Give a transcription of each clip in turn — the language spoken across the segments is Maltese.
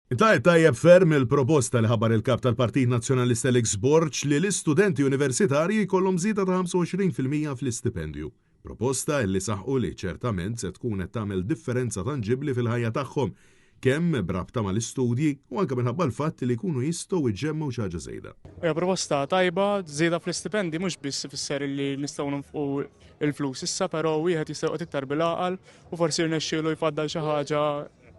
Tajjeb ferm il-proposta li ħabar il-kap tal-Partit Nazzjonalista Alex Borċ li l-istudenti universitarji jkollhom żieda ta' 25% fl-istipendju. Proposta li saħqu li ċertament se tkun qed tagħmel differenza tanġibbli fil-ħajja tagħhom kemm brabta mal-istudji u anke minħabba l-fatt li jkunu jistgħu jġemmgħu xi ħaġa żejda. Hija proposta tajba, żieda fl-istipendi mhux biss ifisser li nistgħu nonfqu il-flus issa, però wieħed jista' jqgħod iktar bil-għaqal u forsi rnexxielu jfaddal xi ħaġa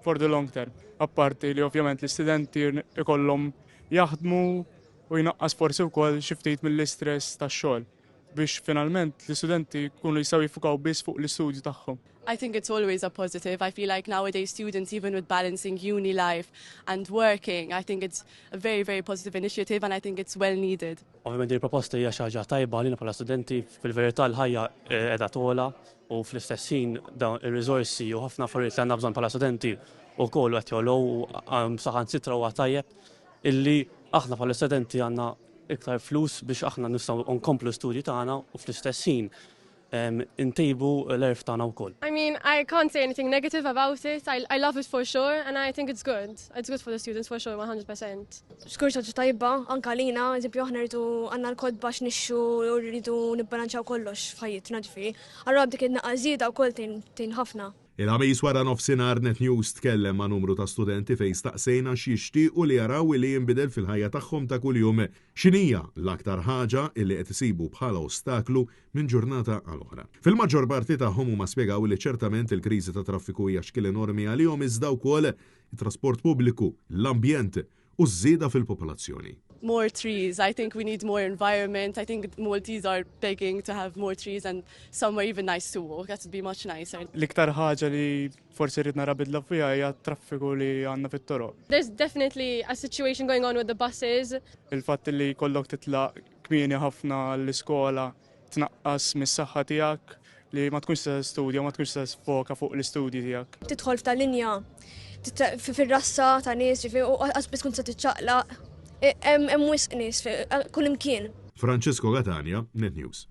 for the long term. Apparti li ovvjament l-istudenti ikollhom jaħdmu u jnaqqas forsi wkoll xi ftit mill-istress tax-xogħol biex finalment l-istudenti jkunu jistgħu jiffukaw biss fuq l-istudju tagħhom. I think it's always a positive. I feel like nowadays students, even with balancing uni life and working, I think it's a very, very positive initiative and I think it's well needed. Ovvijament il-proposta hija xi ħaġa tajba għalina bħala studenti fil-verità l-ħajja qiegħda togħla u fl-istess ħin dawn ir-riżorsi u ħafna affarijiet li għandna bżonn bħala studenti wkoll qed jogħlow saħansitra huwa tajjeb illi aħna bħala studenti għandna iktar flus biex aħna nistgħu nkomplu studji tagħna u fl-istess ħin intejbu l-erf tagħna wkoll. I mean, I can't say anything negative about it. I love it for sure and I think it's good. It's good for the students for sure, 100%. Skursa tajba, anka lina, eżempju aħna rridu għandna l-kod bax nixxu u rridu nibbalanċaw kollox f'ħajjitna ġifieri. Allura dik id-naqażida wkoll tin ħafna. Il-ħamis wara nofsinhar Net News tkellem ma' numru ta' studenti fejn staqsejna x'jixtiequ li jaraw li jinbidel fil-ħajja tagħhom ta' kuljum. X'inhija l-aktar ħaġa li qed isibu bħala ostaklu minn ġurnata għal oħra. Fil-maġġor parti tagħhom huma spjegaw li ċertament il-kriżi ta' traffiku hija xkil enormi għalihom iżda wkoll it-trasport pubbliku, l-ambjent u żieda fil-popolazzjoni. More trees. I think we need more environment. I think Maltese are begging to have more trees and somewhere even nice to walk. That would be much nicer. L-iktar ħaġa li forsi rrid nara bidla fiha hija traffiku li għandna fit-toroq. There's definitely a situation going on with the buses. Il-fatt li jkollok titlaq kmieni ħafna l-iskola tnaqqas mis-saħħa tiegħek li ma tkunx se studja, ma tkunx se sfoka fuq l-istudji tiegħek. Tidħol f'tal-linja fir-rassa ta' nies u qasbis tkun se tiċċaqlaq. Hemm wisq nies kull imkien. Francesco Gatania, Net News.